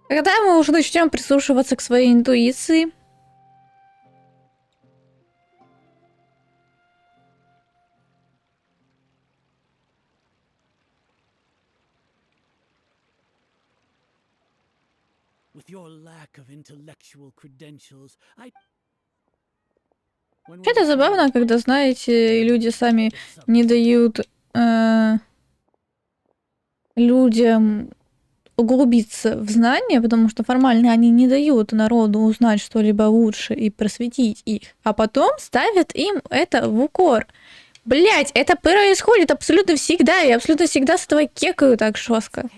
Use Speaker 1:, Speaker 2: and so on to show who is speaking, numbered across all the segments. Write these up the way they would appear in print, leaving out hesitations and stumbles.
Speaker 1: Когда мы уже начнем прислушиваться к своей интуиции? Это забавно, когда, знаете, люди сами не дают людям углубиться в знания, потому что формально они не дают народу узнать что-либо лучше и просветить их, а потом ставят им это в укор. Блять, это происходит абсолютно всегда, и абсолютно всегда с этого кекаю так жестко.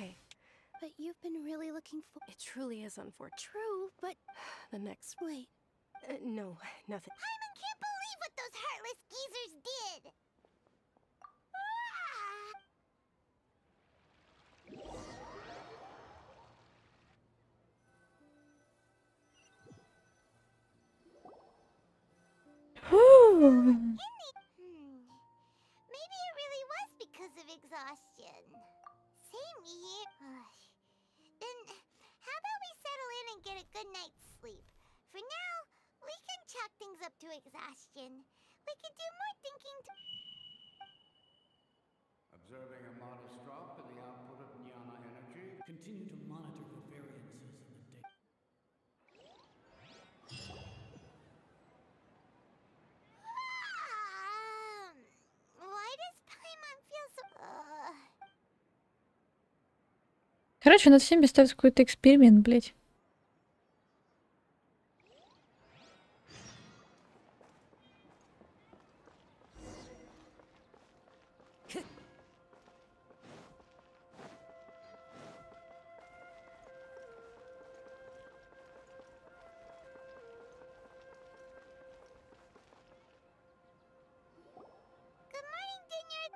Speaker 2: Observing a modest drop in the output of jnana energy. Continue to monitor for variances in the data.
Speaker 1: Короче, над всеми ставить какой-то эксперимент, блять.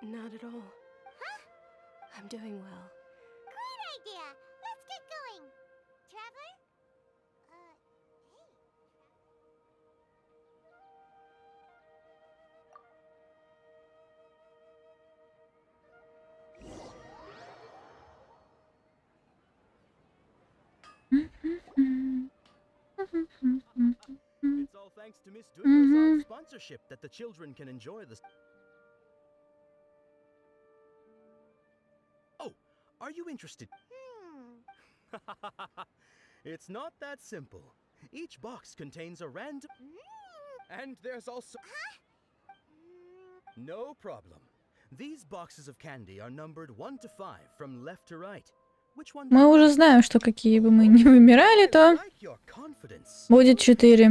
Speaker 3: Not at all. Huh? I'm doing well.
Speaker 4: Great idea! Let's get going! Traveler?
Speaker 5: It's all thanks to Miss Doodle's sponsorship that the children can enjoy this. Oh, are you interested? It's not that simple. Each box contains a random... And there's also... No problem. These boxes of candy are numbered 1 to 5 from left to right. Which one?
Speaker 1: Мы уже знаем, что какие бы мы ни выбирали, то будет 4.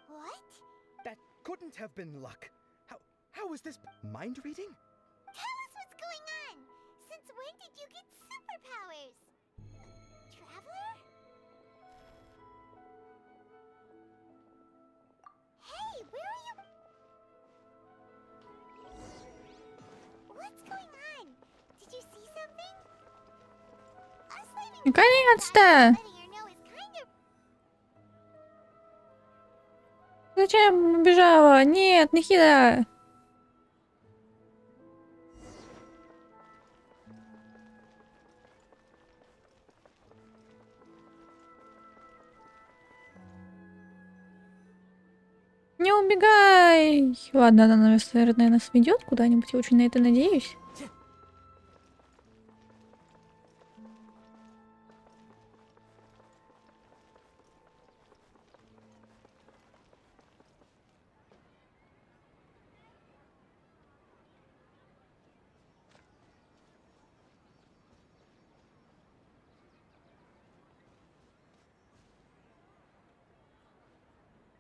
Speaker 4: What?
Speaker 5: That couldn't have been luck. How is this mind reading?
Speaker 4: Tell us what's going on! Since when did you get superpowers? Traveler? Hey, where are you? What's going on? Did you see something? Us leaving
Speaker 1: Наконец-то!
Speaker 4: letting her know is kind of...
Speaker 1: Зачем убежала? Нет, Нахида! Не убегай! Ладно, она, наверное, нас ведет куда-нибудь. Я очень на это надеюсь.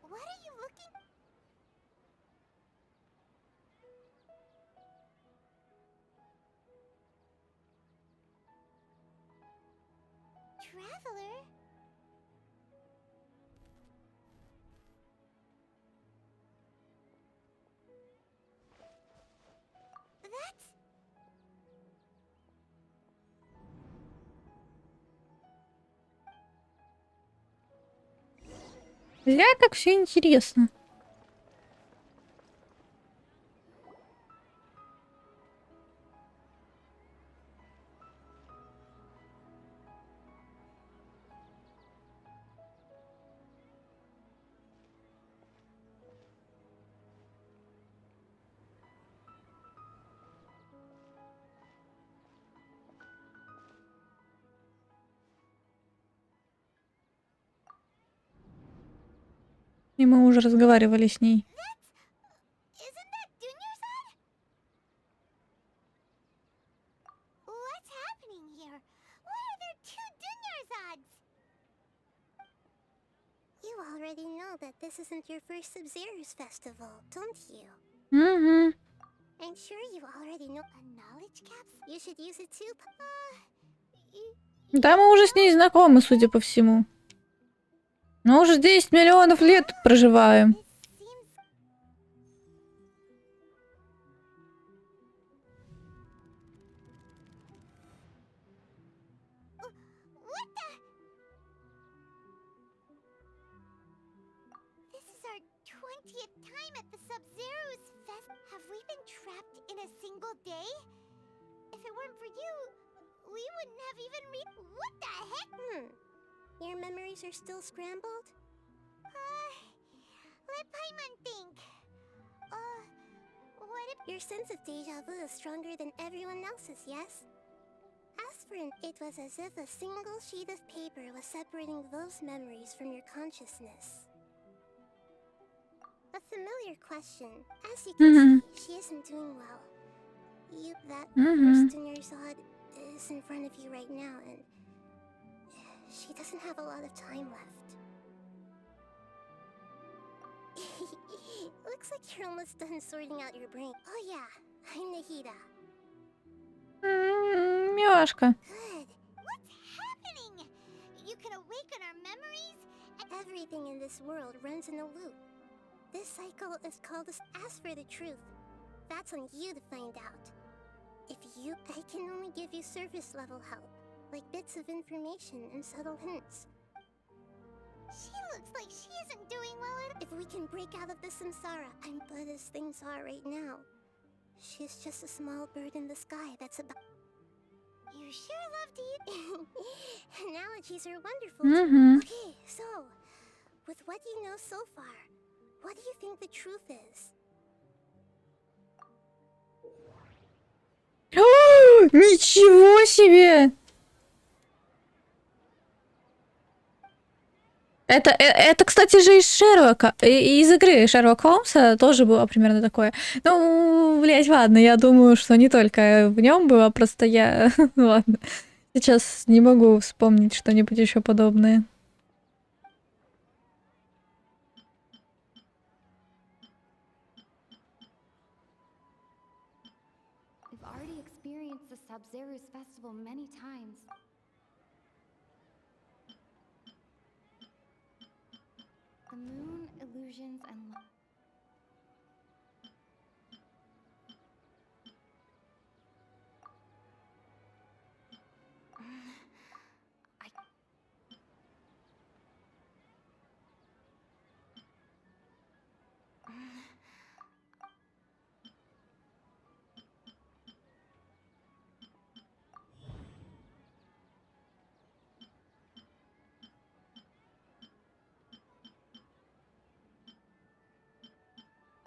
Speaker 4: What are you looking... Traveler? That's...
Speaker 1: Ля, как все интересно. И мы уже разговаривали с ней.
Speaker 4: Isn't that Dunyarzad? What's happening here? Why are there two Dunyarzads? You already know that this isn't your first Sabzeruz festival, don't you?
Speaker 1: Угу.
Speaker 4: I'm sure you already know a knowledge capsule. You should use it too.
Speaker 1: Да, мы уже с ней знакомы, судя по всему. Мы уже 10 миллионов лет тут проживаем.
Speaker 4: It seems. What the? This is our 20th time at the Sabzeruz Fest. Have we been trapped in a single day? If it weren't for you, we wouldn't have even What the heck? Your memories are still scrambled? Let Paimon think. What if your sense of deja vu is stronger than everyone else's, yes? As for it was as if a single sheet of paper was separating those memories from your consciousness. A familiar question. As you can see, she isn't doing well. That first Dunyarzad is in front of you right now, and she doesn't have a lot of time left. Looks like you're almost done sorting out your brain. Oh yeah, I'm Nahida.
Speaker 1: Милашка.
Speaker 4: Good. What's happening? You can awaken our memories? Everything in this world runs in a loop. This cycle is called Ask for the Truth. That's on you to find out. I can only give you surface level help, like bits of information and subtle hints. She looks like she isn't doing well at. If we can break out of the samsara, I'm but as things are right now. She's just a small bird in the sky that's about. You sure love to eat. Analogies are wonderful. Okay, so, with what you know so far, what do you think the truth is?
Speaker 1: Ничего себе! Это, кстати же, из Шерлока, из игры Шерлока Холмса тоже было примерно такое. Ну, блять, ладно, я думаю, что не только в нем было, просто я... Ладно, сейчас не могу вспомнить что-нибудь еще подобное.
Speaker 6: We've already experienced the Sabzeruz festival many times. The moon, illusions, and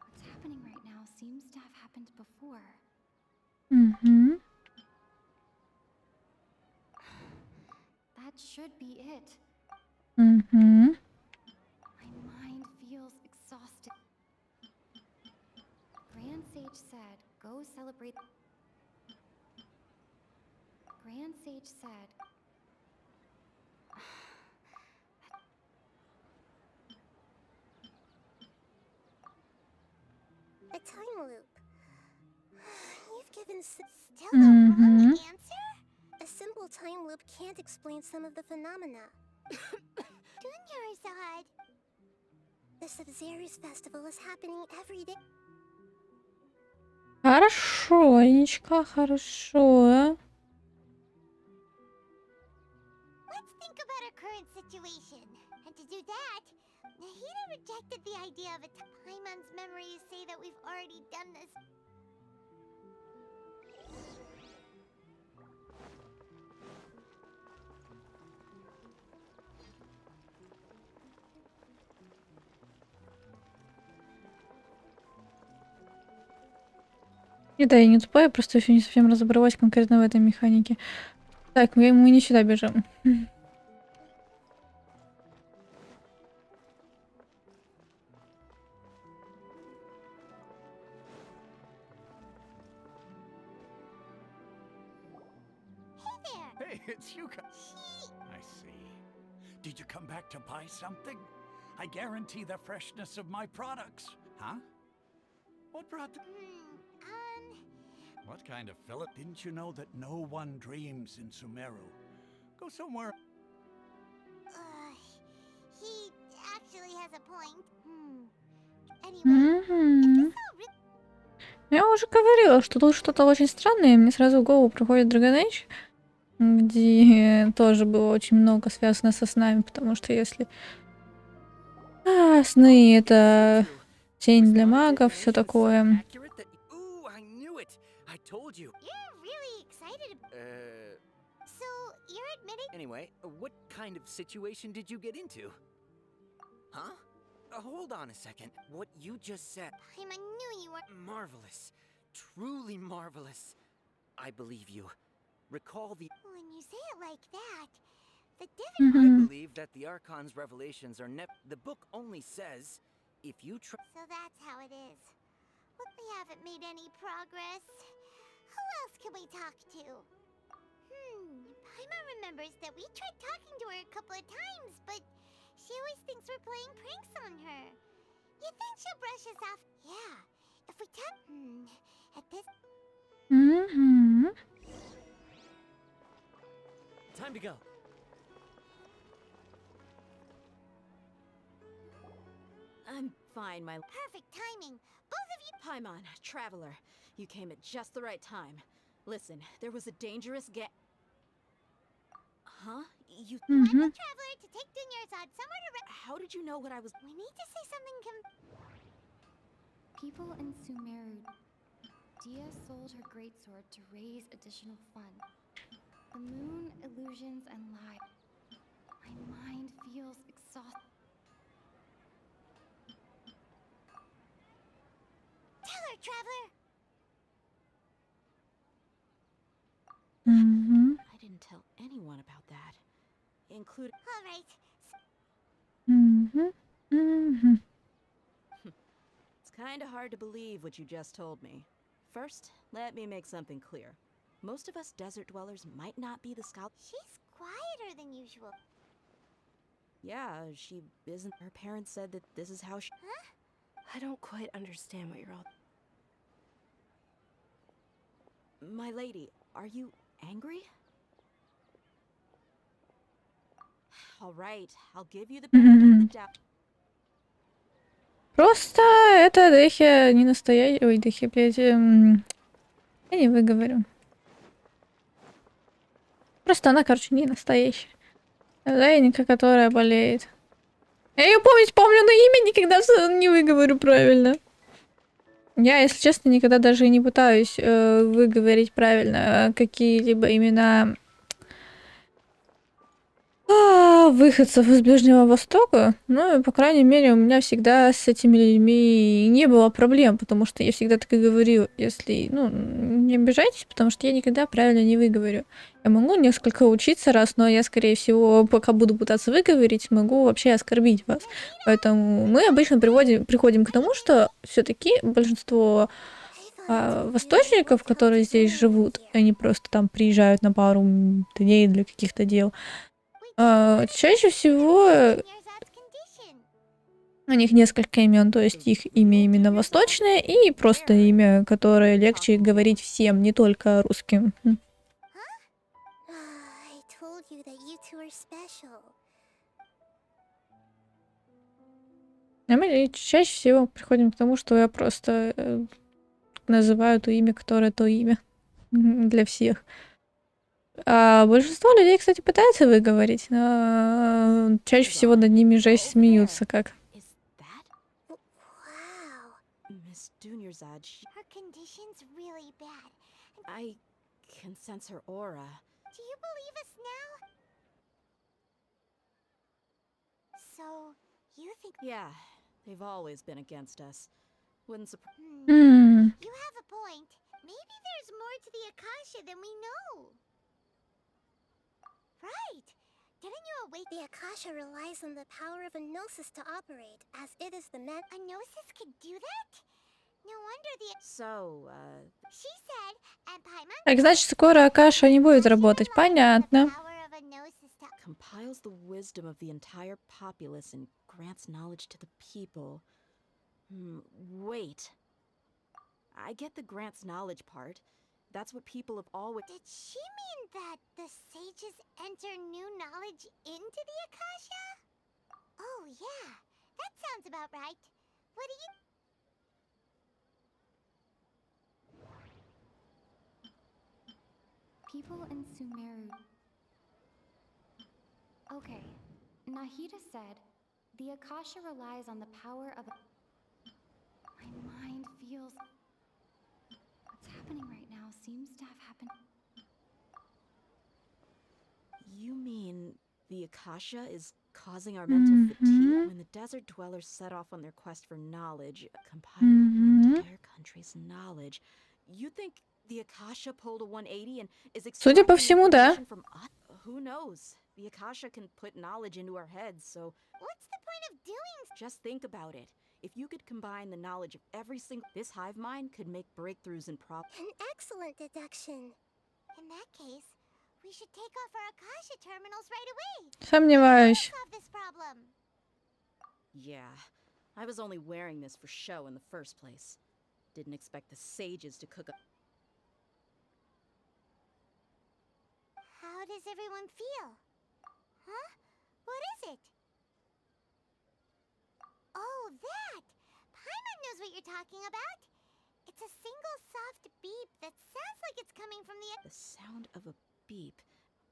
Speaker 6: what's happening right now seems to have happened before.
Speaker 1: Угу.
Speaker 6: That should be it.
Speaker 1: Угу.
Speaker 6: My mind feels exhausted. Grand Sage said, go celebrate. Grand Sage said.
Speaker 4: A time loop. You've given still the wrong answer? A simple time loop can't explain some of the phenomena. Dunyarzad. The Sabzeruz festival is happening every day.
Speaker 1: Хорошо, Анечка, хорошо.
Speaker 4: Let's think about our current situation. And to do that, Nahida rejected the idea of it. Paimon's memories say that we've already done this.
Speaker 1: Это я не тупая, просто еще не совсем разобралась конкретно в этой механике. Так, мы не сюда бежим.
Speaker 2: Hey, it's you guys. I see. Did you come back to buy something? I guarantee the freshness of my products. Huh? What brought the... What kind of Philip? Didn't you know that no one dreams in Sumeru? Go somewhere.
Speaker 4: He actually has a point. Anyway, if this all
Speaker 1: Я уже говорила, что тут что-то очень странное, и мне сразу в голову приходит Dragon Age, где тоже было очень много связано со снами, потому что если сны — это тень для магов, все такое.
Speaker 4: you're really excited. So you're admitting?
Speaker 7: Anyway, what kind of situation did you get into? Huh? Hold on a second. What you just said.
Speaker 4: Paimon knew you were.
Speaker 7: Marvelous. Truly marvelous. I believe you. Recall the...
Speaker 4: When you say it like that, the
Speaker 7: I believe that the Archon's revelations are the book only says, if you try...
Speaker 4: So that's how it is. But we haven't made any progress. Who else can we talk to? Paimon remembers that we tried talking to her a couple of times, but she always thinks we're playing pranks on her. You think she'll brush us off? Yeah. If we tell... At this...
Speaker 7: Time to go.
Speaker 8: I'm fine, my...
Speaker 4: Perfect timing. Both of you...
Speaker 8: Paimon, traveler. You came at just the right time. Listen, there was a dangerous Huh? You...
Speaker 4: I'm the traveler to take Dunyarzad somewhere to...
Speaker 8: How did you know what I was...
Speaker 4: We need to say something
Speaker 6: People in Sumeru, Dia sold her greatsword to raise additional funds. The moon, illusions, and lies. My mind feels exhausted.
Speaker 4: Tell her, traveler!
Speaker 8: I didn't tell anyone about that. Including...
Speaker 4: All right.
Speaker 8: It's kinda hard to believe what you just told me. First, let me make something clear. Most of us desert dwellers might not be the scout.
Speaker 4: She's quieter than usual.
Speaker 8: Yeah, she isn't. Her parents said that this is how she...
Speaker 3: I don't quite understand what you're all...
Speaker 8: My lady, are you angry? All right, I'll give you the benefit of the doubt.
Speaker 1: Просто это Дехи не настоящий... Ой, Дехи, блядь. Я не выговорю. Просто она, короче, не настоящая. Зайника, которая болеет. Я ее помню, но имя никогда не выговорю правильно. Я, если честно, никогда даже и не пытаюсь выговорить правильно какие-либо имена выходцев из Ближнего Востока. Ну, и, по крайней мере, у меня всегда с этими людьми не было проблем, потому что я всегда так и говорю, если, ну, не обижайтесь, потому что я никогда правильно не выговорю. Я могу несколько учиться раз, но я, скорее всего, пока буду пытаться выговорить, могу вообще оскорбить вас. Поэтому мы обычно приходим к тому, что все-таки большинство восточников, которые здесь живут, они просто там приезжают на пару дней для каких-то дел. Чаще всего у них несколько имен, то есть их имя именно восточное и просто имя, которое легче говорить всем, не только русским. А мы чаще всего приходим к тому, что я просто называю то имя, которое то имя для всех. Большинство людей, кстати, пытаются выговорить, но чаще всего над ними жесть смеются, как.
Speaker 8: Is that
Speaker 4: Wow.
Speaker 8: Miss Dunyarzad?
Speaker 4: Her condition's really bad.
Speaker 8: I can sense her aura.
Speaker 4: Do you believe us now? So, you think...
Speaker 8: Yeah, they've always been against us. Wouldn't surprise.
Speaker 4: You have a point. Maybe there's more to the Akasha than we know. Right. Didn't you awake? The Akasha relies on the power of a gnosis to operate, as it is the man. A gnosis could do that? No wonder the...
Speaker 8: So,
Speaker 4: She said, and Paimon...
Speaker 1: Так, значит, скоро Акаша не будет работать. Понятно.
Speaker 8: compiles the wisdom of the entire populace and grants knowledge to the people. Wait. I get the grants knowledge part. That's what people have always...
Speaker 4: Did she mean that the sages enter new knowledge into the Akasha? Oh, yeah. That sounds about right. What do you...
Speaker 6: People in Sumeru. Okay, Nahida said, the Akasha relies on the power of... My mind feels... What's happening right now seems to have happened...
Speaker 8: You mean the Akasha is causing our mental fatigue? When the desert dwellers set off on their quest for knowledge, compiling the entire country's knowledge, you think the Akasha pulled a 180 and is
Speaker 1: Судя по
Speaker 8: extracting
Speaker 1: всему, да.
Speaker 8: information from us? Who knows? The Akasha can put knowledge into our heads, so
Speaker 4: What's the point of doing...
Speaker 8: just think about it. If you could combine the knowledge of every single... This hive mind could make breakthroughs in
Speaker 4: An excellent deduction. In that case, we should take off our Akasha terminals right away.
Speaker 1: Сомневаюсь.
Speaker 4: Solve this problem.
Speaker 8: Yeah, I was only wearing this for show in the first place. Didn't expect the sages to cook up...
Speaker 4: How does everyone feel? Huh? What is it? Oh, that! Paimon knows what you're talking about. It's a single soft beep that sounds like it's coming from the...
Speaker 8: The sound of a beep.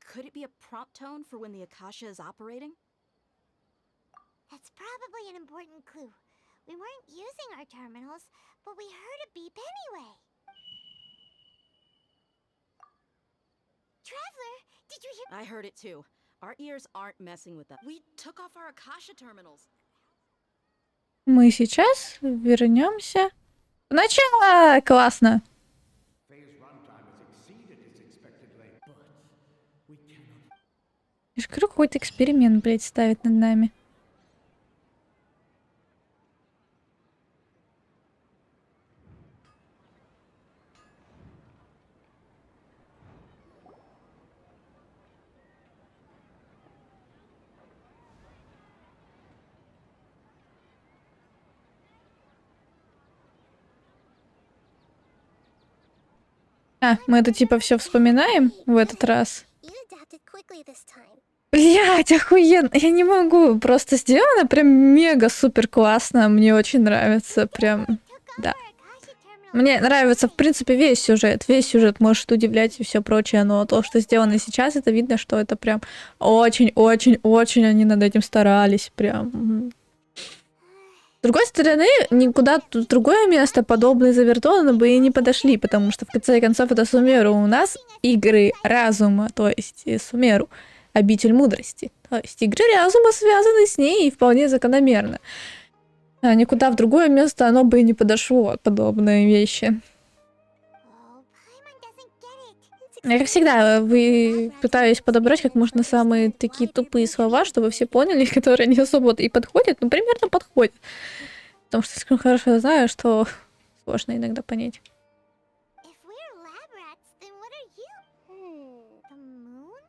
Speaker 8: Could it be a prompt tone for when the Akasha is operating?
Speaker 4: That's probably an important clue. We weren't using our terminals, but we heard a beep anyway. Traveler, did you hear...
Speaker 8: I heard it too. Our ears aren't messing with us. We took off our Akasha terminals.
Speaker 1: Мы сейчас вернемся в начало. Классно.
Speaker 2: Phase runtime has exceeded its expected length, but we cannot...
Speaker 1: Я же говорю, какой-то эксперимент, блядь, ставит над нами. Мы это типа все вспоминаем в этот раз.
Speaker 4: You adapted quickly this time.
Speaker 1: Блять, охуенно. Я не могу. Просто сделано прям мега супер классно. Мне очень нравится. Прям, да. Мне нравится, в принципе, весь сюжет. Весь сюжет может удивлять и все прочее. Но то, что сделано сейчас, это видно, что это прям очень-очень-очень они над этим старались. Прям. С другой стороны, никуда в другое место подобные завертоны бы и не подошли, потому что в конце концов это Сумеру у нас игры разума, то есть Сумеру, обитель мудрости. То есть игры разума связаны с ней и вполне закономерно. А никуда в другое место оно бы и не подошло, подобные вещи. Я, как всегда, пытаюсь подобрать как можно самые такие тупые слова, чтобы все поняли, которые не особо и подходят, но примерно подходят. Потому что слишком хорошо знаю, что сложно иногда понять.
Speaker 4: If we're lab rats, then what are you? The moon?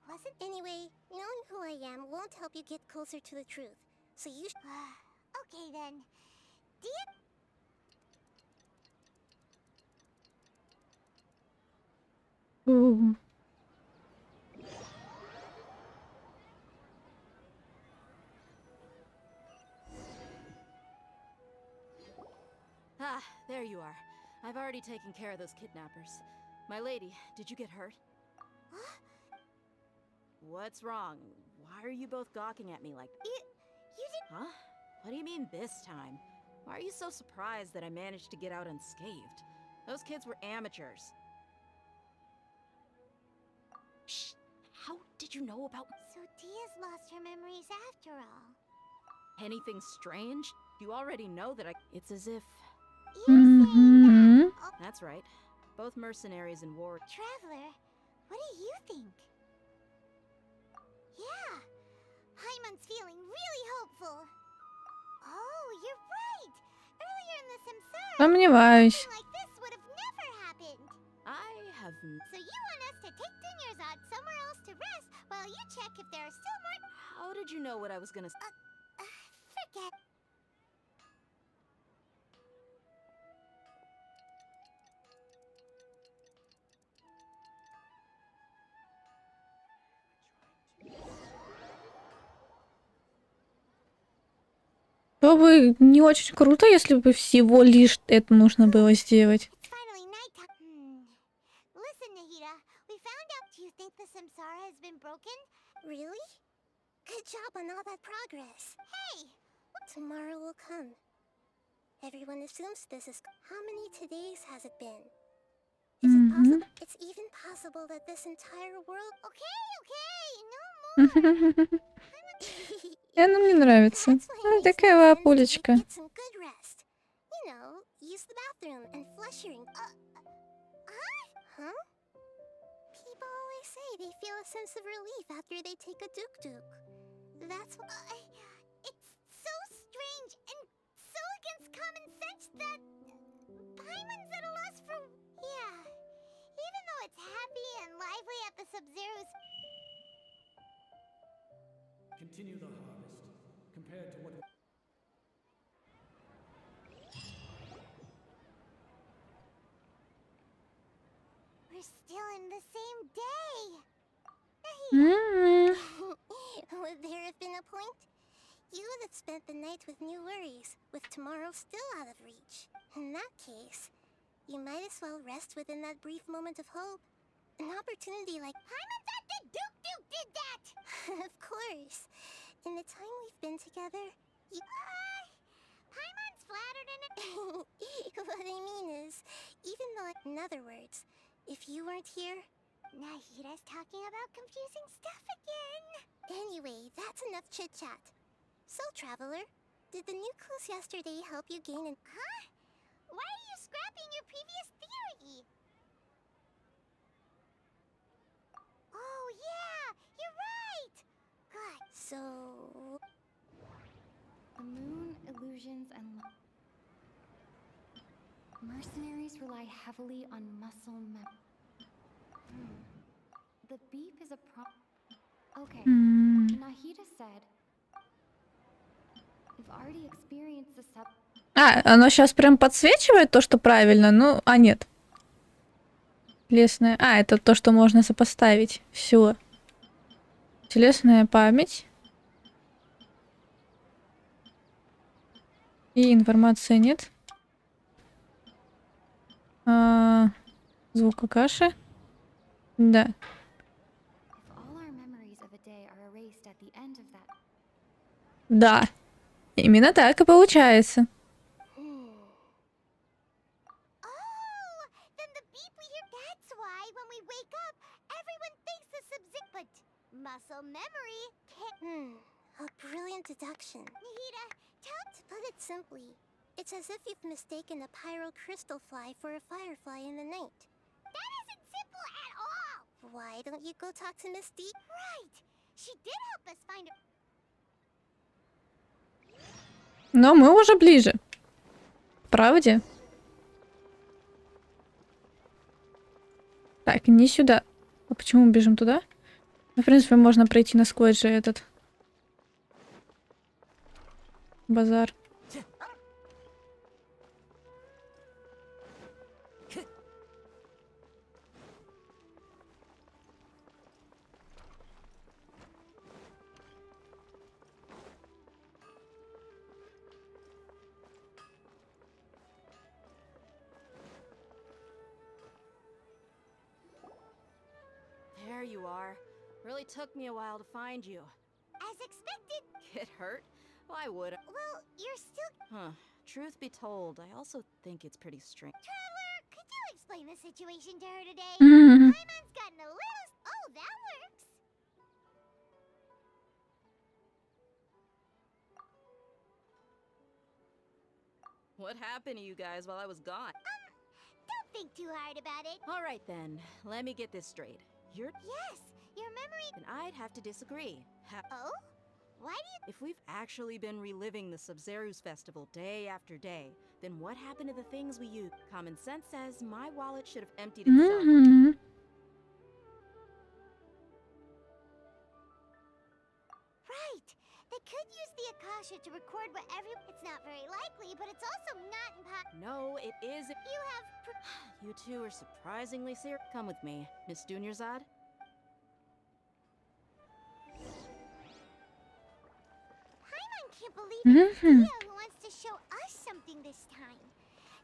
Speaker 4: Wasn't... Anyway, knowing who I am won't help you get closer to the truth. So you... Okay then. Do you...
Speaker 8: Ah, there you are. I've already taken care of those kidnappers. My lady, did you get hurt? What's wrong? Why are you both gawking at me like that?
Speaker 4: You did.
Speaker 8: Huh? What do you mean this time? Why are you so surprised that I managed to get out unscathed? Those kids were amateurs. Shh! How did you know about
Speaker 4: So Tia's lost her memories after all.
Speaker 8: anything strange? You already know that It's as if...
Speaker 4: You're saying
Speaker 1: Mhm.
Speaker 4: that. Oh,
Speaker 8: That's right. Both mercenaries and war...
Speaker 4: Traveler, what do you think? Yeah, Hyman's feeling really hopeful. Oh, you're right. Earlier in the Samsara,
Speaker 1: Сомневаюсь.
Speaker 4: something like this would have never happened.
Speaker 8: I have...
Speaker 4: So you want us to take Dunyarzad somewhere else to rest while you check if there are still more...
Speaker 8: How did you know what I was gonna...
Speaker 4: Forget.
Speaker 1: Было бы не очень круто, если бы всего лишь это нужно было сделать.
Speaker 4: It's finally nighttime. Listen, Nahida, we found out. Do you think the Samsara has been broken? Really? Good job on all that progress. Hey! Tomorrow will come. Everyone assumes this is... How many todays has it been? Is it possible? It's even possible that this entire world... Okay, no more.
Speaker 1: Она мне нравится.
Speaker 4: That's why
Speaker 1: Она
Speaker 4: it makes
Speaker 1: такая
Speaker 4: more sense to
Speaker 1: лапулечка.
Speaker 4: get some good rest. You know, use the bathroom and flush your... Huh? People always say they feel a sense of relief after they take a duk-duk. That's why... it's so strange and so against common sense that... Paimon's at a loss for... Yeah. Even though it's happy and lively at the Sabzeruzа...
Speaker 9: Continue the harvest. Compared to what...
Speaker 4: We're still in the same day!
Speaker 1: М.
Speaker 4: Would there have been a point? You would have spent the night with new worries, with tomorrow still out of reach. In that case, you might as well rest within that brief moment of hope. An opportunity like Hyman's at the Duke did that! Of course. In the time we've been together, you... Hyman's flattered in it. What I mean is, even though... In other words, if you weren't here... Nahida's talking about confusing stuff again. Anyway, that's enough chit-chat. So, Traveler, did the new clues yesterday help you gain an... Huh? Why are you scrapping your previous theory? Oh, yeah! You're right! God, so...
Speaker 6: The moon, illusions, and mercenaries rely heavily on muscle The beep is a Okay.
Speaker 1: М.
Speaker 6: Nahida said, we've already experienced the sub...
Speaker 1: А, оно сейчас прям подсвечивает то, что правильно? Ну, а нет. Телесная... А, это то, что можно сопоставить. Все. Телесная память. И информации нет. Звук каши. Да.
Speaker 6: If all our memories of a day are erased at the end of that...
Speaker 1: Да. Именно так и получается.
Speaker 4: Oh! Then the beep we hear... That's why when we wake up, everyone thinks the Sub-Zip... But muscle memory can't... A brilliant deduction. Nahida, to put it simply, it's as if you've mistaken a pyro crystal fly for a firefly in the night. That isn't simple at all! Why don't you go talk to Miss D? Right! She did help us find a...
Speaker 1: Но мы уже ближе. Правде? Так, не сюда. А почему мы бежим туда? Ну, в принципе, можно пройти насквозь же этот базар.
Speaker 8: There you are. Really took me a while to find you.
Speaker 4: As expected.
Speaker 8: Get hurt? Why would I?
Speaker 4: Well, you're still...
Speaker 8: Huh. Truth be told, I also think it's pretty strange.
Speaker 4: Traveler, could you explain the situation to her today?
Speaker 1: Mhm.
Speaker 4: Paimon's gotten a little... Oh, that works.
Speaker 8: What happened to you guys while I was gone?
Speaker 4: Don't think too hard about it.
Speaker 8: All right then, let me get this straight. You're...
Speaker 4: Yes, your memory...
Speaker 8: Then I'd have to disagree.
Speaker 4: Oh? Why do you...
Speaker 8: If we've actually been reliving the Sabzeruz festival day after day, then what happened to the things we used? Common sense says my wallet should have emptied itself.
Speaker 1: Mhm.
Speaker 4: Right. They could use the Akasha to record what It's not very likely, but it's also not impossible.
Speaker 8: No, it is.
Speaker 4: You have...
Speaker 8: You two are surprisingly serious. Come with me, Miss Dunyarzad.
Speaker 4: Paimon can't believe it's
Speaker 1: Mhm.
Speaker 4: Theo who wants to show us something this time.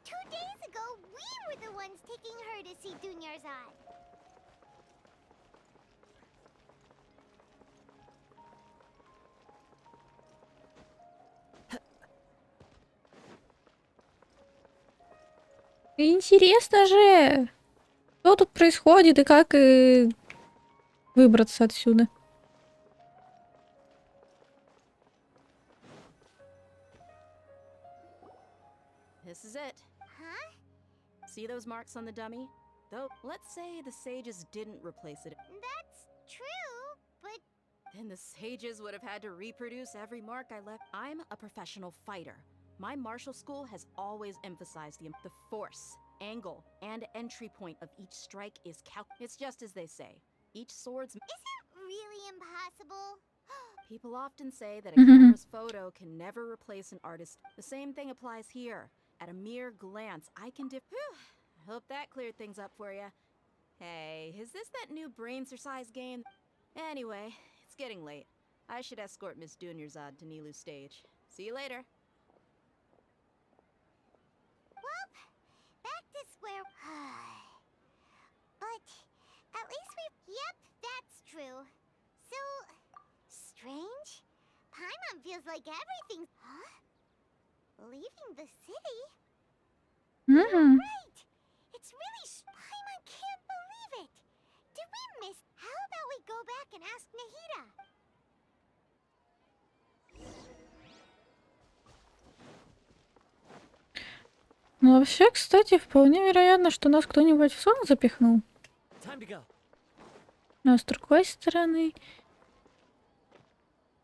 Speaker 4: 2 days ago, we were the ones taking her to see Dunyarzad.
Speaker 1: Интересно же, что тут происходит и как выбраться отсюда.
Speaker 8: This is it.
Speaker 4: Huh?
Speaker 8: See those marks on the dummy? Though, let's say the sages didn't replace it.
Speaker 4: That's true, but...
Speaker 8: Then the sages would have had to reproduce every mark I left. I'm a professional fighter. My martial school has always emphasized the force, angle, and entry point of each strike is It's just as they say. Each sword's...
Speaker 4: Isn't really impossible?
Speaker 8: People often say that a camera's photo can never replace an artist. The same thing applies here. At a mere glance, I can I hope that cleared things up for you. Hey, is this that new brain exercise game? Anyway, it's getting late. I should escort Miss Dunyarzad to Nilu's stage. See you later.
Speaker 4: Well, back to square... But at least we... Yep, that's true. So... strange? Paimon feels like everything's... Huh? Leaving the city?
Speaker 1: Mhm.
Speaker 4: Right! It's really... Paimon can't believe it! Did we miss... How about we go back and ask Nahida?
Speaker 1: Ну, вообще, кстати, вполне вероятно, что нас кто-нибудь в сон запихнул.
Speaker 7: Time to go.
Speaker 1: А с другой стороны...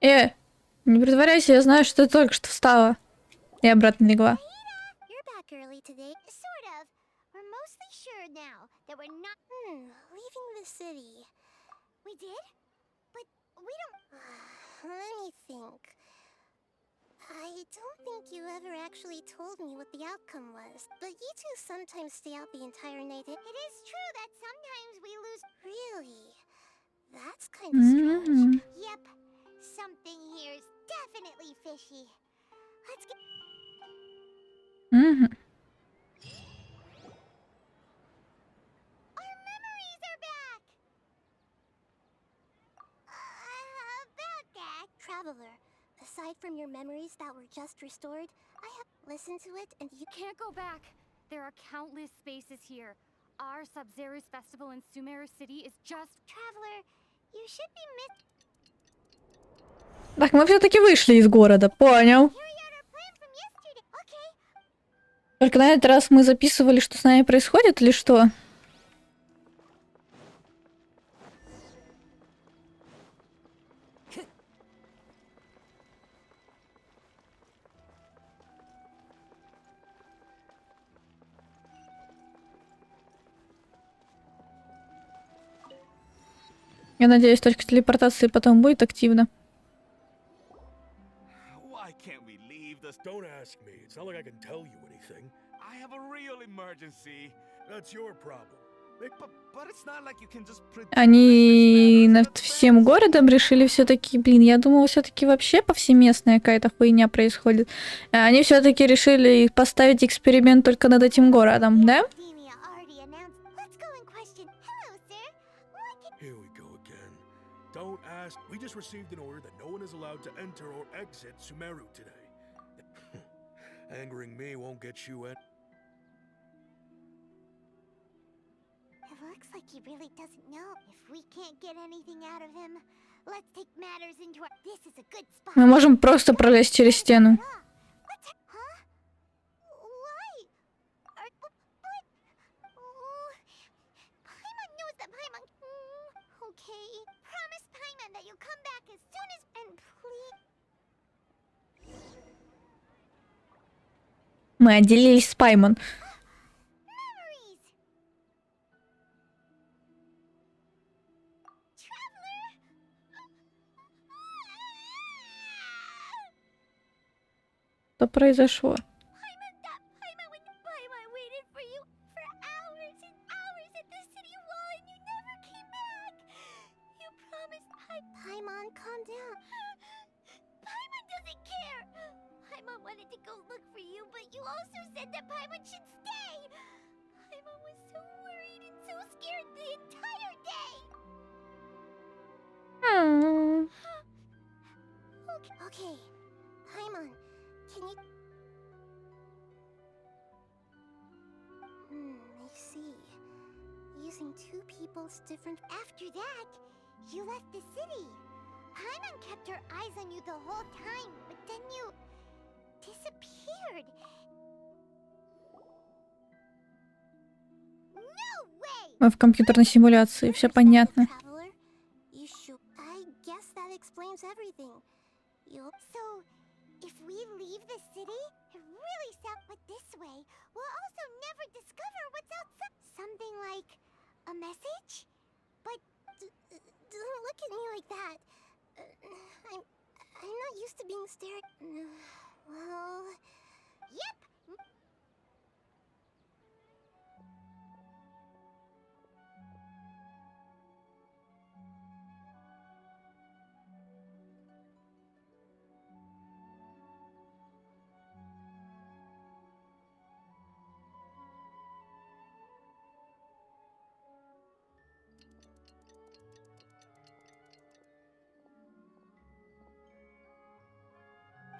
Speaker 1: Не притворяйся, я знаю, что ты только что встала. И обратно легла.
Speaker 4: You're back early today. Sort of. We're mostly sure now that we're not... leaving the city. We did? But we don't... Let me think. I don't think you ever actually told me what the outcome was. But you two sometimes stay out the entire night. It is true that sometimes we lose... Really? That's kind of strange. Yep. Something here's definitely fishy. Let's get...
Speaker 1: Мгм.
Speaker 4: Our memories are back! About that... Traveler, aside from your memories that were just restored, I have listened to it and you
Speaker 6: Can't go back. There are countless spaces here. Our Sabzeruz festival in Sumeru City is just...
Speaker 4: Traveler, you should be
Speaker 1: Так, мы все-таки вышли из города, понял.
Speaker 4: carry out our plan from yesterday. Okay.
Speaker 1: Только на этот раз мы записывали, что с нами происходит, или что? Я надеюсь, только телепортация потом будет активна.
Speaker 2: Why can't we leave this?
Speaker 9: Don't ask me. It's not like I can tell you anything.
Speaker 2: I have a real emergency.
Speaker 9: That's your problem.
Speaker 2: But it's not like you can just
Speaker 1: Они над всем городом решили все-таки, я думала, все-таки вообще повсеместная какая-то хуйня происходит. Они все-таки решили поставить эксперимент только над этим городом, да?
Speaker 4: Academia already announced. Let's go and question. Hello, sir. What can...
Speaker 9: Here we go again. Don't ask. We just received an order that no one is allowed to enter or exit Sumeru today. Angering me won't get you in.
Speaker 4: It looks like he really doesn't know. If we can't get anything out of him, let's take matters into our... This is a good spot.
Speaker 1: Мы можем просто пролезть через стену. Мы отделились с Паймон. Что произошло?
Speaker 4: Okay, Paimon, can you... I see. Using two people's different... After that, you left the city. Paimon kept her eyes on you the whole time, but then you... disappeared. No way!
Speaker 1: Мы в компьютерной симуляции, все понятно.
Speaker 4: I guess that explains everything. So, if we leave the city, it really sounds... But this way, we'll also never discover what's outside. Something like a message? But don't look at me like that. I'm not used to being stared... Well... Yep!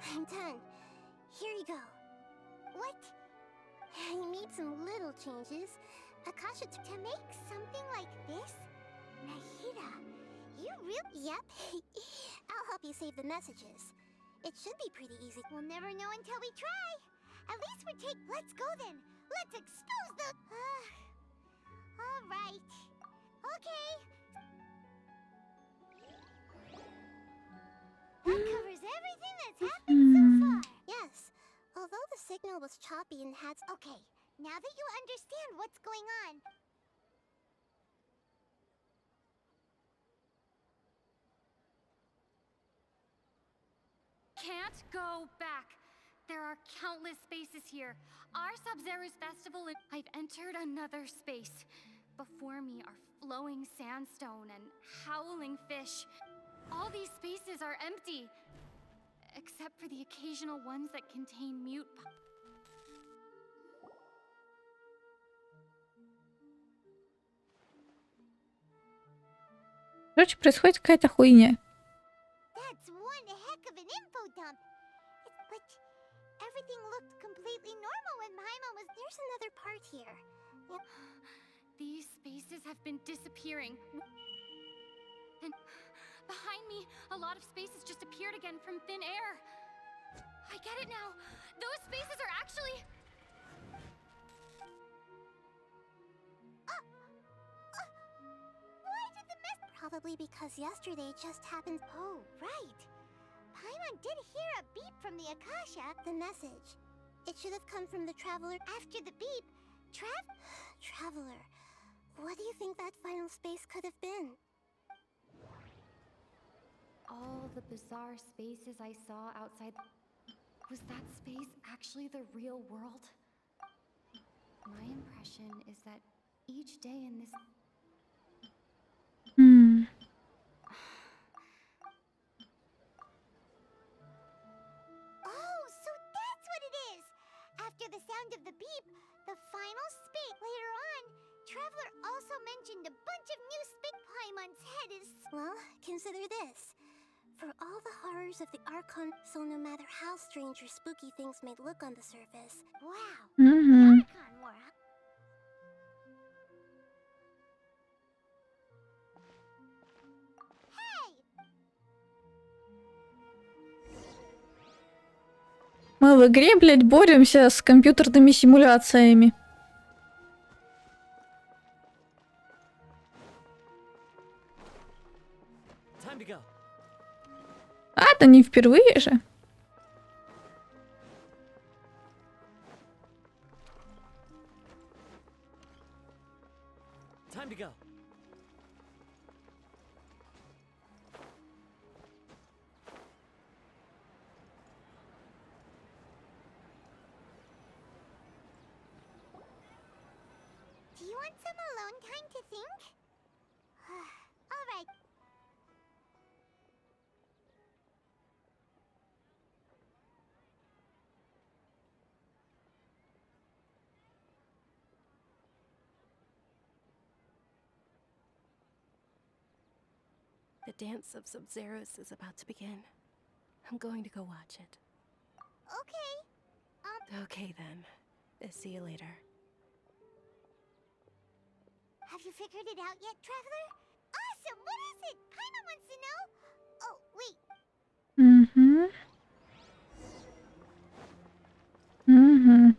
Speaker 4: I'm done. Here you go. What? I made some little changes. Akasha to make something like this? Nahida, you really... Yep. I'll help you save the messages. It should be pretty easy. We'll never know until we try. At least Let's go then. Let's expose the... All right. Okay. That covers everything that's happened so far. Yes. Although the signal was choppy and had... Okay. Now that you understand what's going on...
Speaker 6: Can't go back. There are countless spaces here. Our Sabzeruz festival is... I've entered another space. Before me are flowing sandstone and howling fish. All these spaces are empty. Except for the occasional ones that contain mute...
Speaker 1: Короче, происходит какая-то хуйня.
Speaker 4: That's one heck of an info dump. But everything looked completely normal when Paimon was... There's another part here. Yep.
Speaker 6: These spaces have been disappearing. And behind me, a lot of spaces just appeared again from thin air. I get it now. Those spaces are actually...
Speaker 4: Why did the mess... Probably because yesterday just happened... Oh, right. Paimon did hear a beep from the Akasha. The message. It should have come from the Traveler. After the beep, Traveler. What do you think that final space could have been?
Speaker 6: All the bizarre spaces I saw outside... Was that space actually the real world? My impression is that each day in this...
Speaker 4: Oh, so that's what it is! After the sound of the beep, the final space. Later on, Traveler also mentioned a bunch of new space. Paimon Archon's head is... Well, consider this. For all the horrors of the Archon, so no matter how strange or spooky things may look on the surface... Wow!
Speaker 1: Угу.
Speaker 4: Archon wore...
Speaker 1: Мы в игре, блядь, боремся с компьютерными симуляциями.
Speaker 7: Time to go.
Speaker 1: А, это не впервые же.
Speaker 7: Time to go.
Speaker 4: Do you want some alone time to think? All right.
Speaker 3: The dance of Sabzeruzа is about to begin. I'm going to go watch it.
Speaker 4: Okay.
Speaker 3: Okay then. See you later.
Speaker 4: Have you figured it out yet, Traveler? Awesome! What is it? Paimon wants to know. Oh, wait.
Speaker 1: Угу. Угу.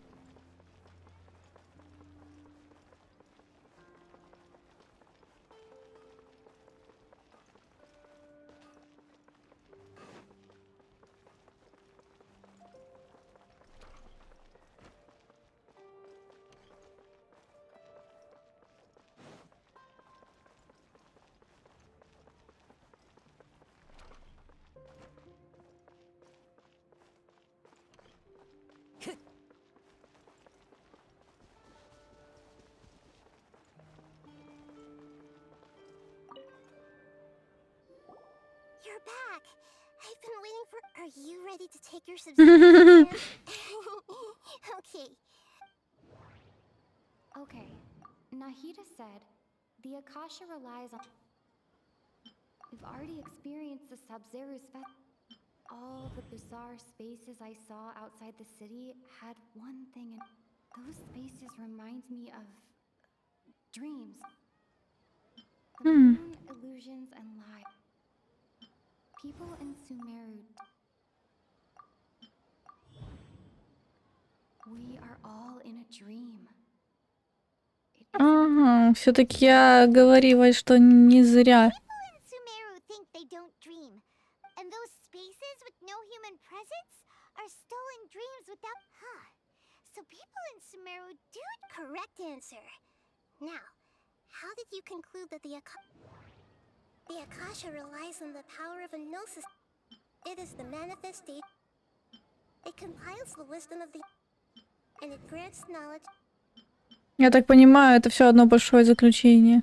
Speaker 4: You're back. I've been waiting for... Are you ready to take your Sabzeruzа exam? Okay.
Speaker 6: Okay. Nahida said, the Akasha relies on... We've already experienced the Sabzeruz All the bizarre spaces I saw outside the city had one thing in... Those spaces remind me of... dreams. The moon, illusions, and lies. People in Sumeru... We are all in a dream.
Speaker 1: Ага, все-таки я говорила, что не зря.
Speaker 4: People in Sumeru think they don't dream. And those spaces with no human presence are stolen dreams without... Huh. So people in Sumeru do... Correct answer. Now, how did you conclude that the Akasha relies on the power of a gnosis? It is the manifestation. It compiles the wisdom of the... And it grants knowledge...
Speaker 1: Я так понимаю, это все одно большое заключение.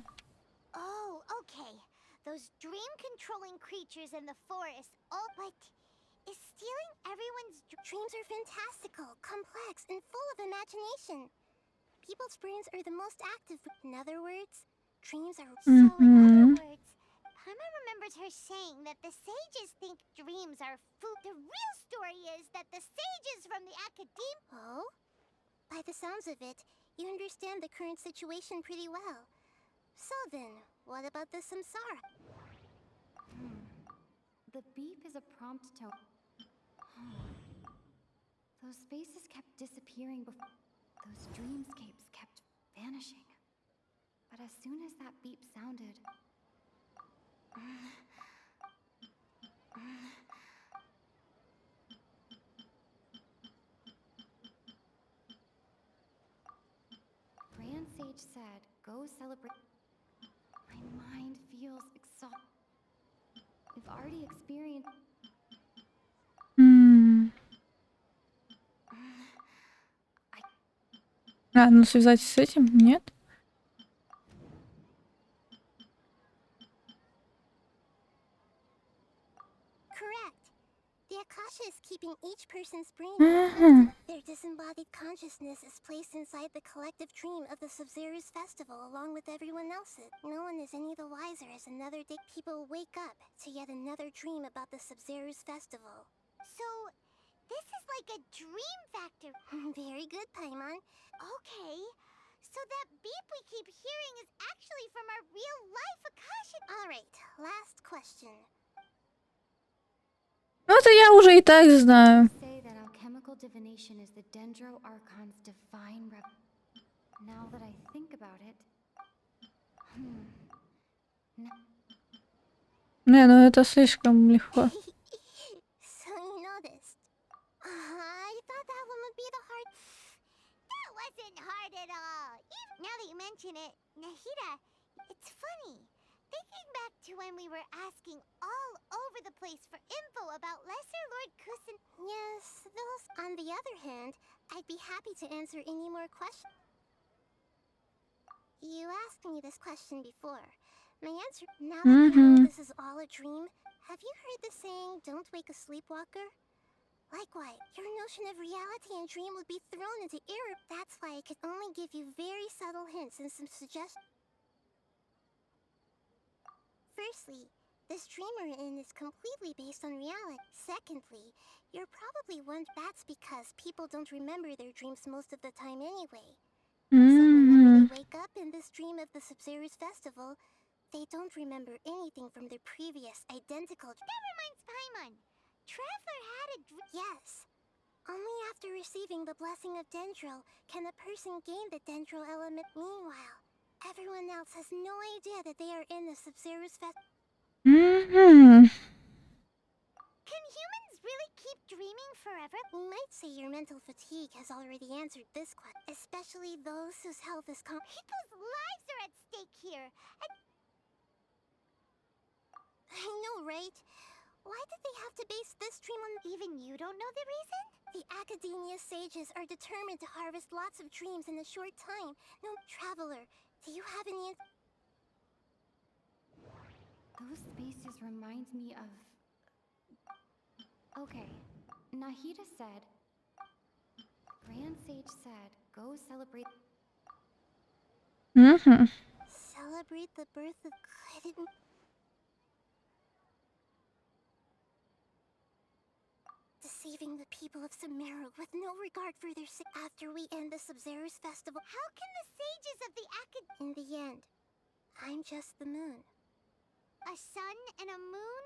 Speaker 4: Oh, okay. Those dream-controlling creatures in the forest, all but... Is stealing everyone's... Dreams are fantastical, complex, and full of imagination. People's brains are the most active. In other words, dreams are... So in other words, Paimon remembers her saying that the sages think dreams are food. The real story is that the sages from the academe... Oh? By the sounds of it, you understand the current situation pretty well. So then, what about the Samsara?
Speaker 6: The beep is a prompt to... Those spaces kept disappearing before... Those dreamscapes kept vanishing. But as soon as that beep sounded... Grand Sage said, go celebrate... My mind feels exhausted. We've already experienced...
Speaker 1: А, ну связать с этим? Нет?
Speaker 4: Correct. The Akasha is keeping each person's brain. Their disembodied consciousness is placed inside the collective dream of the Sabzeruz festival along with everyone else's. No one is any the wiser as another day people wake up to yet another dream about the Sabzeruz festival.
Speaker 10: So, this is like a dream factor.
Speaker 4: Very good, Paimon.
Speaker 10: Okay. So that beep we keep hearing is actually from our real life Akasha.
Speaker 4: Alright, last question.
Speaker 1: Ну, это я уже и так знаю.
Speaker 6: Say that alchemical divination is the Dendro Archon's divine rep. Now that I think about it.
Speaker 1: Не, ну это слишком легко.
Speaker 4: So you noticed. I thought that one would be the hard.
Speaker 10: That wasn't hard at all. Now that you mention it, Nahida, it's funny. Thinking back to when we were asking all over the place for info about Lesser Lord Kusin.
Speaker 4: Yes, those. On the other hand, I'd be happy to answer any more questions. You asked me this question before. My answer, now that you know this is all a dream, have you heard the saying, don't wake a sleepwalker? Likewise, your notion of reality and dream would be thrown into error. That's why I could only give you very subtle hints and some suggestions. Firstly, this dream we're in is completely based on reality. Secondly, you're probably wondering that's because people don't remember their dreams most of the time anyway. So whenever they wake up in this dream of the Sabzeruz festival, they don't remember anything from their previous identical.
Speaker 10: That reminds Paimon. Traveler had a
Speaker 4: Yes. Only after receiving the blessing of Dendro can a person gain the Dendro element. Meanwhile, everyone else has no idea that they are in the Sabzeruz festival.
Speaker 10: Can humans really keep dreaming forever?
Speaker 4: You might say your mental fatigue has already answered this question, especially those whose health is
Speaker 10: People's lives are at stake here.
Speaker 4: I know, right? Why did they have to base this dream on?
Speaker 10: Even you don't know the reason?
Speaker 4: The Academia sages are determined to harvest lots of dreams in a short time. No, Traveler, do you have any?
Speaker 6: Those spaces remind me of... Okay, Nahida said... Grand Sage said, go celebrate...
Speaker 4: Celebrate the birth of... I didn't... Deceiving the people of Sumeru with no regard for their after we end the Sabzeruz festival.
Speaker 10: How can the sages of the
Speaker 4: In the end, I'm just the moon.
Speaker 10: A sun and a moon?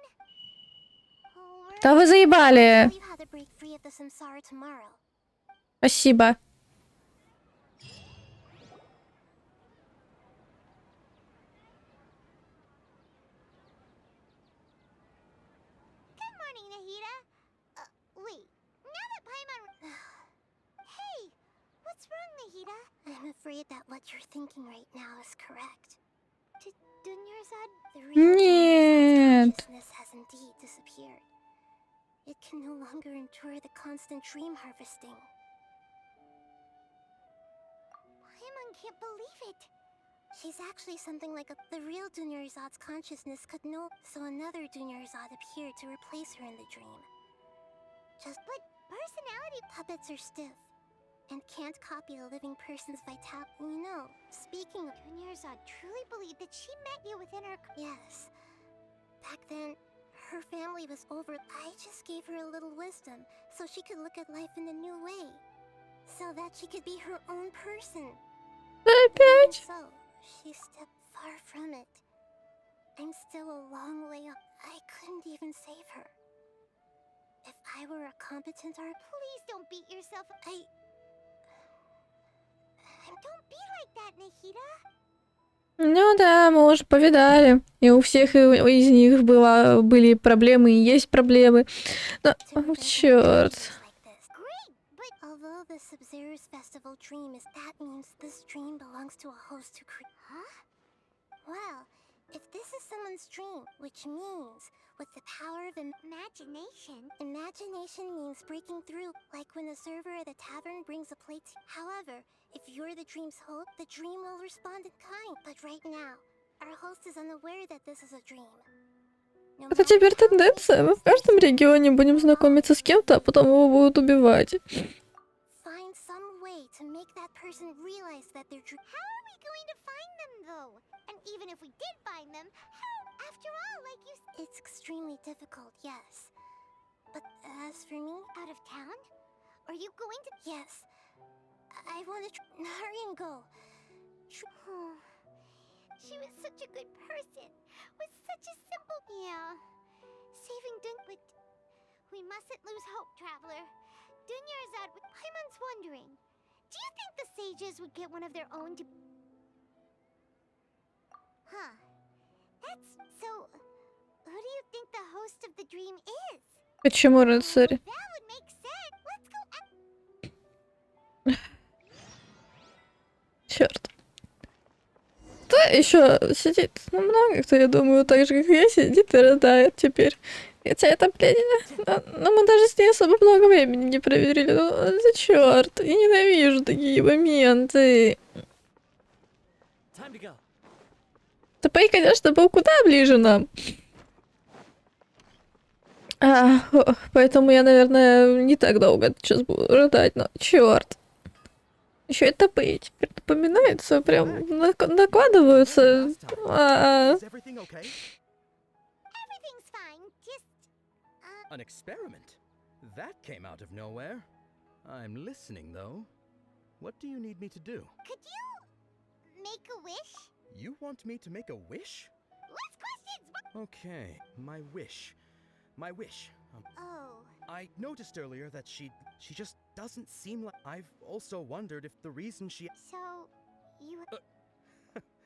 Speaker 10: Oh,
Speaker 1: Да вы заебали.
Speaker 4: Tell you how to break free of the Samsara tomorrow.
Speaker 1: Спасибо.
Speaker 10: Good morning, Nahida. Wait. Now that Paimon... Hey, what's wrong, Nahida?
Speaker 4: I'm afraid that what you're thinking right now is correct.
Speaker 10: Dunyarzad?
Speaker 4: The real
Speaker 1: Нет.
Speaker 4: consciousness has indeed disappeared. It can no longer endure the constant dream harvesting.
Speaker 10: Paimon can't believe it.
Speaker 4: She's actually something like the real Dunyarzad's consciousness could know, so another Dunyarzad appeared to replace her in the dream. But
Speaker 10: personality
Speaker 4: puppets are stiff and can't copy a living person's vitality. You know, speaking of
Speaker 10: Dunyarzad truly believed that she met you within her...
Speaker 4: Yes. Back then, her family was over. I just gave her a little wisdom so she could look at life in a new way. So that she could be her own person. And so, she stepped far from it. I'm still a long way up. I couldn't even save her. If I were a competent
Speaker 10: Please don't beat yourself up. Don't be like that, Nahida.
Speaker 1: Ну да, мы уже повидали. И у всех из них были проблемы и есть проблемы. Но, черт.
Speaker 4: Great, but although the Sabzeruz festival dream is that means this dream belongs to a host who Huh? Well, if this is someone's dream, which means with the power of
Speaker 10: imagination
Speaker 4: means breaking through, like when the server at the tavern brings a plate. However, if you're the dream's host, the dream will respond in kind. But right now, our host is unaware that this is a dream. No
Speaker 1: Это
Speaker 4: matter
Speaker 1: теперь
Speaker 4: how
Speaker 1: тенденция. Мы в каждом регионе будем знакомиться с кем-то, а потом его будут убивать.
Speaker 4: find some way to make that person realize that they're true.
Speaker 10: How are we going to find them, though? And even if we did find them, how? After all, like you said,
Speaker 4: It's extremely difficult, yes. But as for me,
Speaker 10: out of town? Are you going to?
Speaker 4: yes. I want to hurry and go.
Speaker 10: Oh, she was such a good person. Was such a simple. Yeah. Saving but we mustn't lose hope, traveler. Dunyarzad, Paimon's wondering. Do you think the sages would get one of their own to? Huh. That's so. Who do you think the host of the dream is?
Speaker 1: Почему рыцарь?
Speaker 10: That would make sense. Let's go.
Speaker 1: Черт. Кто еще сидит? Ну, много кто, я думаю, так же, как я, сидит и рыдает теперь. Хотя это, блядь, но мы даже с ней особо много времени не проверили. Ну, за черт. Я ненавижу такие моменты.
Speaker 7: Time to go.
Speaker 1: Топей, конечно, был куда ближе нам. Поэтому я, наверное, не так долго сейчас буду рыдать, но черт. Еще это Топей теперь напоминается, прям накладываются.
Speaker 5: Is everything okay?
Speaker 10: Everything's fine. Just.
Speaker 5: An experiment? That came out of nowhere. I'm listening, though. What do you need me to do?
Speaker 10: Could you make a wish?
Speaker 5: You want me to make a wish?
Speaker 10: Less questions.
Speaker 5: Okay, my wish. My wish.
Speaker 10: Oh.
Speaker 5: I noticed earlier that she just doesn't seem like. I've also wondered if the reason she.
Speaker 10: So you.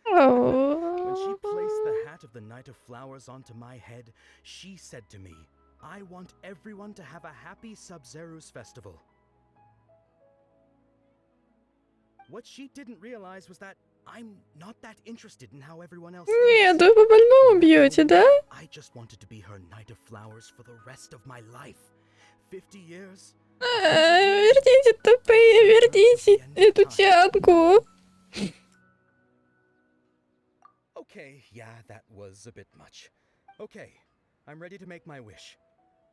Speaker 5: When she placed the hat of the Knight of Flowers onto my head, she said to me, I want everyone to have a happy Sабзеруза festival. What she didn't realize was that I'm not that interested in how everyone else
Speaker 1: Нет,
Speaker 5: feels.
Speaker 1: вы по больному бьете, да?
Speaker 5: I just wanted to be her Knight of Flowers for the rest of my life. 50 years.
Speaker 1: Верните, Топей, верните эту тянку.
Speaker 5: Okay, yeah, that was a bit much. Okay, I'm ready to make my wish.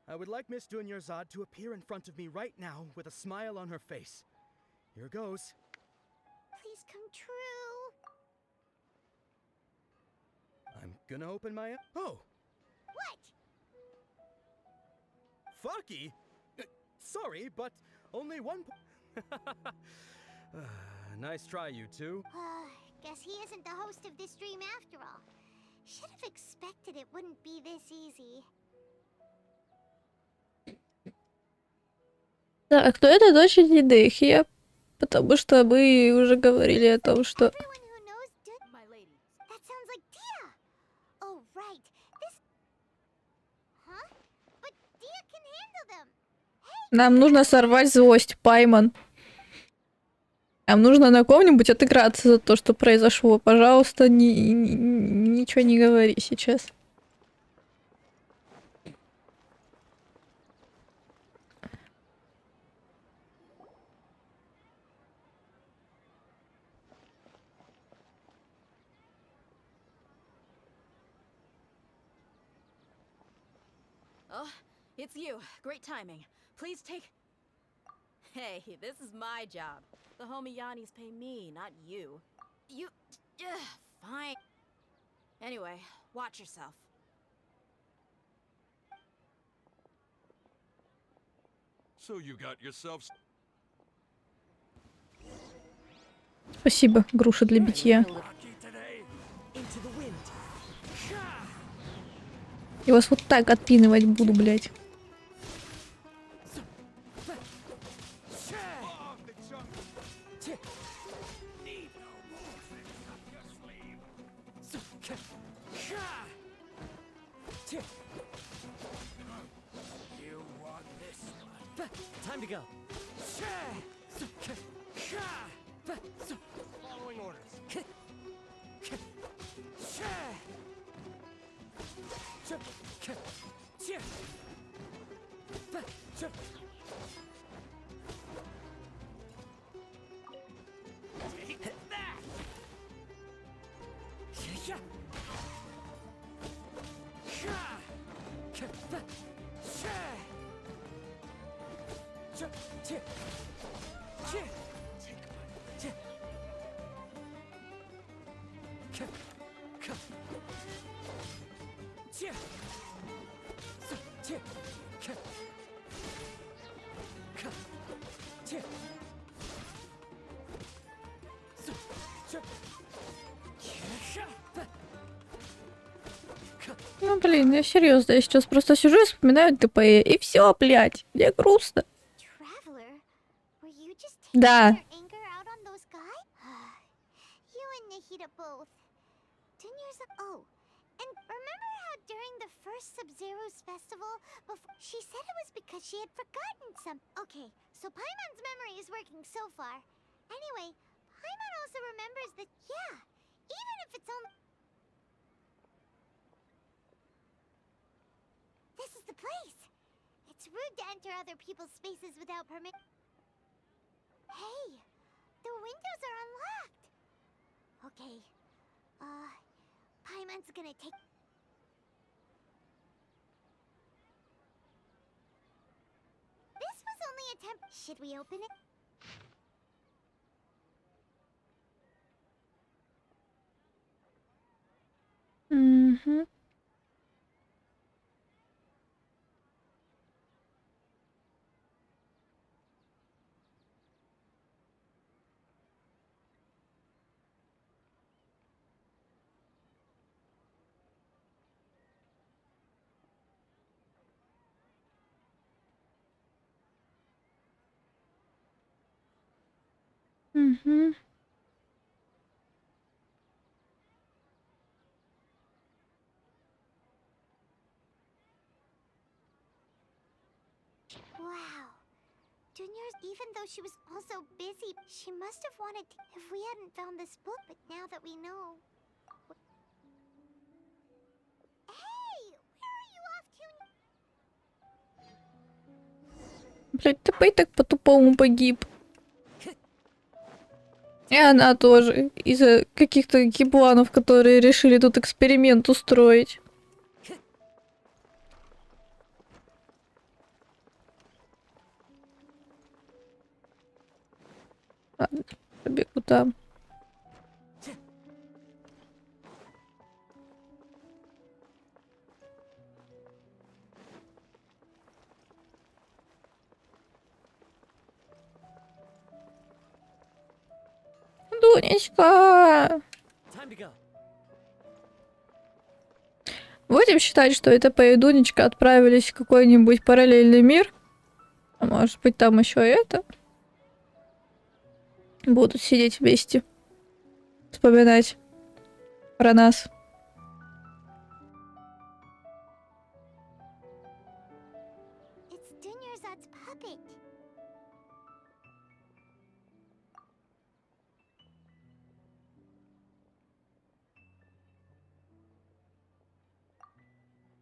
Speaker 5: I would like Miss Dunyarzad to appear in front of me right now with a smile on her face. Here goes.
Speaker 10: Please come true.
Speaker 5: I'm gonna open my... Oh!
Speaker 10: What?
Speaker 5: Fucky? Sorry, but only one... Nice try, you two.
Speaker 10: Guess he isn't the host of this dream after all. Should have expected it wouldn't be this easy.
Speaker 1: Да, кто это дочь Дидехия? Потому что мы уже говорили о том, что...
Speaker 10: Everyone who knows
Speaker 3: My lady.
Speaker 10: that sounds like Dia. Oh, right. This. Huh? But Dia can handle them.
Speaker 1: Нам нужно сорвать злость, Паймон. Нам нужно на ком-нибудь отыграться за то, что произошло. Пожалуйста, ничего не говори сейчас.
Speaker 8: Oh, it's you. Great timing. Please take... Hey, this is my job. The homie Yannis pay me, not you. You... fine. Anyway, watch yourself.
Speaker 9: So you got yourself...
Speaker 1: Спасибо, груша для битья.
Speaker 5: Into the wind.
Speaker 1: Я вас вот так отпинывать буду, блядь.
Speaker 7: Time to go.
Speaker 9: Following orders.
Speaker 1: Ну, блин, я серьезно, я сейчас просто сижу и вспоминаю ТП, и все, блядь, мне грустно.
Speaker 10: Traveler, were you just
Speaker 1: Да.
Speaker 10: taking your anger out on those guys? You and Nahida both. 10 years ago. Oh, and remember how during the first Sabzeruz festival, she said it was because she had forgotten some. Okay, so Paimon's memory is working so far. Anyway, Paimon also remembers that, yeah, even if it's only... This is the place. It's rude to enter other people's spaces without permit. Hey, the windows are unlocked. Okay, Paimon's gonna take... This was only a temp... Should we open it?
Speaker 1: Угу. Угу.
Speaker 10: Wow. Junior's, even though she was also busy, she must have wanted to, if we hadn't found this book, but now that we know... Hey! Where are you off to?
Speaker 1: Блядь, ТП и так по-тупому погиб. И она тоже. Из-за каких-то ебланов, которые решили тут эксперимент устроить. Ладно, побегу там. Дунечка! Будем считать, что это и Дунечка отправились в какой-нибудь параллельный мир. А может быть, там еще это. Будут сидеть вместе. Вспоминать про нас.
Speaker 10: It's Dunyarzad's puppet.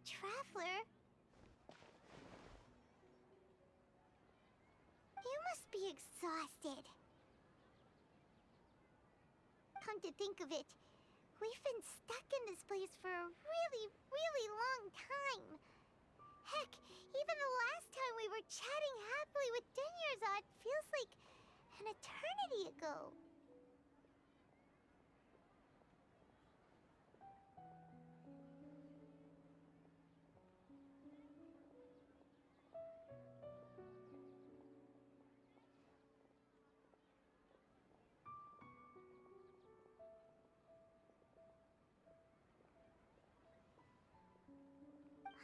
Speaker 10: Traveler? You must be exhausted. Come to think of it, we've been stuck in this place for a really, really long time. Heck, even the last time we were chatting happily with Dunyarzad feels like an eternity ago.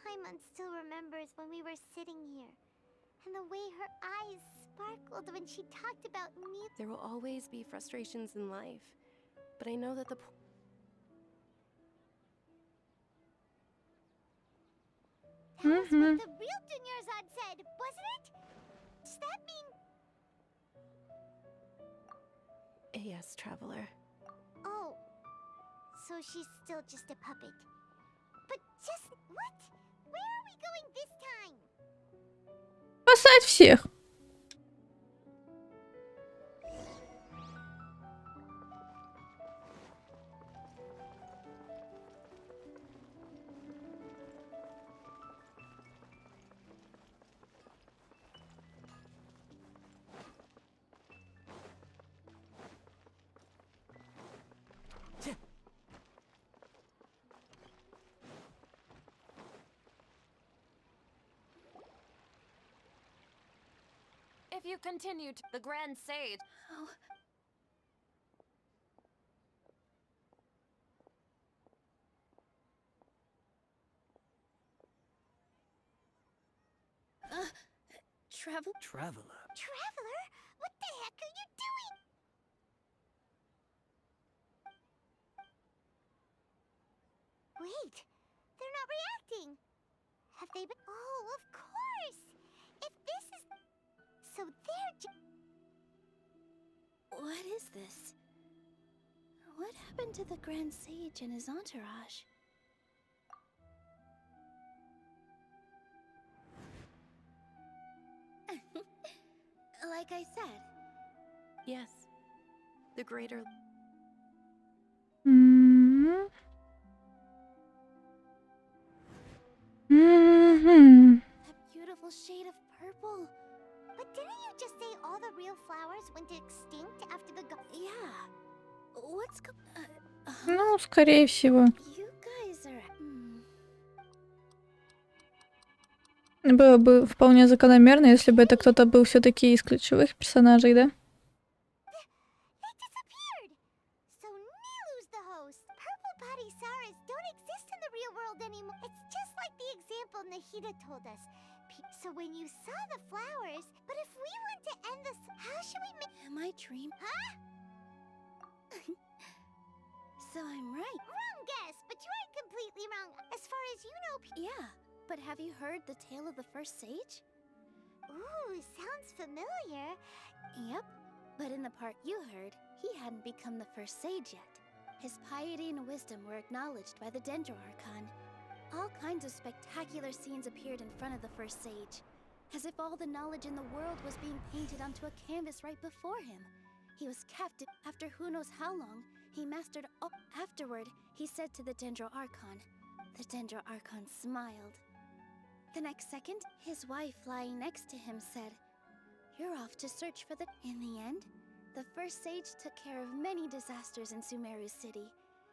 Speaker 10: Paimon still remembers when we were sitting here, and the way her eyes sparkled when she talked about me.
Speaker 3: There will always be frustrations in life, but I know that the
Speaker 10: That was what the real Dunyarzad said, wasn't it? Does that mean...
Speaker 3: Yes, traveler.
Speaker 10: Oh, so she's still just a puppet. But just what? Where are we going this time?
Speaker 1: Спасать всех.
Speaker 3: If you continue to the Grand Sage. Oh.
Speaker 7: Traveler?
Speaker 10: Traveler? What the heck are you doing? Wait, they're not reacting. Have they been? Oh, of course! If this is... So they're
Speaker 6: What is this? What happened to the Grand Sage and his entourage? Like I said.
Speaker 3: Yes. The greater.
Speaker 1: Mm-hmm.
Speaker 6: That beautiful shade of purple.
Speaker 10: But didn't you just say all the real flowers went extinct after the
Speaker 6: Yeah. What's
Speaker 1: Ну, скорее всего.
Speaker 6: You guys are...
Speaker 1: Было бы вполне закономерно, если бы это кто-то был все-таки из ключевых персонажей, да?
Speaker 10: They disappeared! So Nilu's the host. Purple body Saras don't exist in the real world anymore. It's just like the example Nahida told us. So when you saw the flowers, but if we want to end this, how should we make...
Speaker 6: Am I dreaming?
Speaker 10: Huh?
Speaker 6: So I'm right.
Speaker 10: Wrong guess, but you aren't completely wrong. As far as you know...
Speaker 6: Yeah, but have you heard the tale of the first sage?
Speaker 10: Ooh, sounds familiar.
Speaker 6: Yep, but in the part you heard, he hadn't become the first sage yet. His piety and wisdom were acknowledged by the Dendro Archon. All kinds of spectacular scenes appeared in front of the first sage, as if all the knowledge in the world was being painted onto a canvas right before him. He was captive after who knows how long. He mastered all. Afterward, he said to the Dendro Archon. The Dendro Archon smiled. The next second, his wife lying next to him said, "You're off to search for the..." In the end, the first sage took care of many disasters in Sumeru City.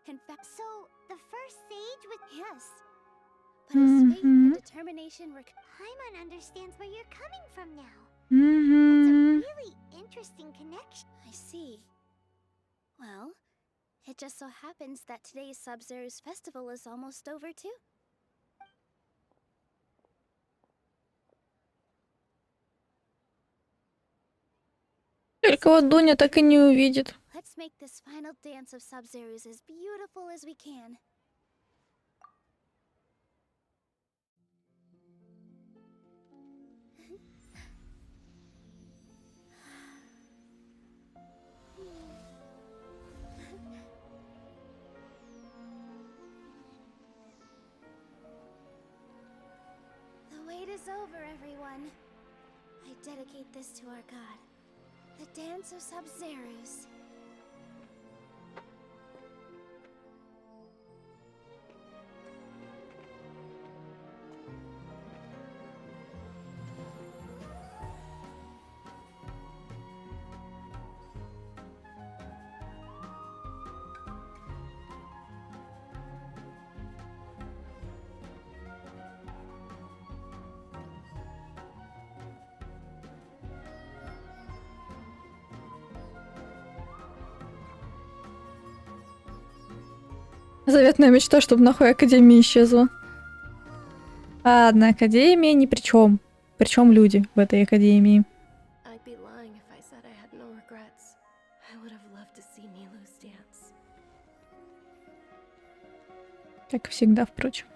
Speaker 6: In fact,
Speaker 10: So, the first sage was...
Speaker 6: yes. But his faith and determination were...
Speaker 10: Paimon understands where you're coming from now.
Speaker 1: Mm-hmm.
Speaker 10: That's a really interesting connection.
Speaker 6: I see. Well, it just so happens that today's Sabzeruz festival is almost over too.
Speaker 1: Только вот Дуня так и не увидит.
Speaker 6: Let's make this final dance of Sабzeruz as beautiful as we can. The wait is over, everyone. I dedicate this to our god, the dance of Sabzeruz.
Speaker 1: Заветная мечта, чтобы нахуй Академия исчезла. Ладно, Академия ни при чем. Причем люди в этой Академии.
Speaker 3: I'd be lying if I said I had no regrets. I would have loved to see Nilu's dance.
Speaker 1: Как всегда, впрочем.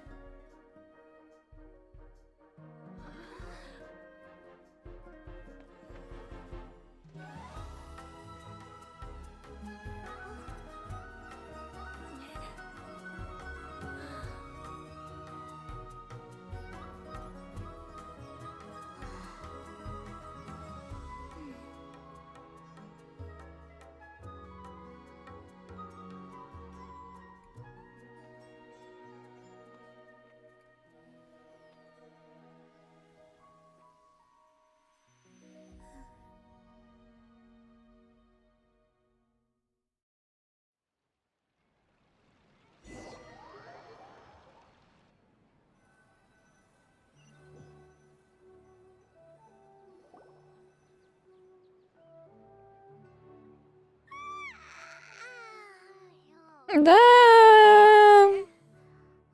Speaker 1: Да.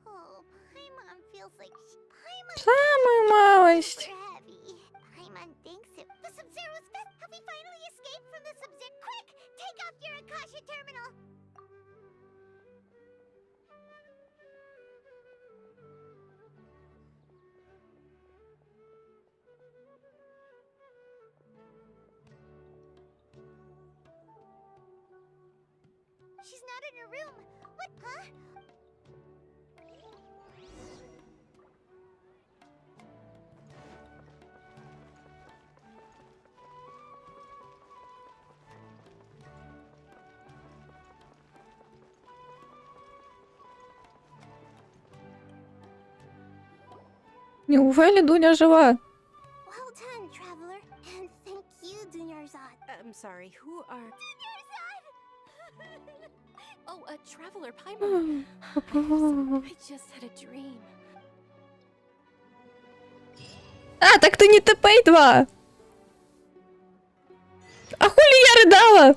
Speaker 10: Oh, Paimon feels like Paimon
Speaker 1: Самую малость.
Speaker 10: super heavy. Paimon thinks it. The Sub-Zero's death. Have we finally escaped from the Sub-Zero? Quick, take off your Akasha terminal. She's not in her room. What? Huh?
Speaker 1: Неужели Дуня жива?
Speaker 4: Well done, traveler. And thank you, Dunyarzad.
Speaker 3: I'm sorry, who are... Oh, a traveler, Paimon. I just had a dream.
Speaker 1: А, так ты не ТП-2! А хули я рыдала?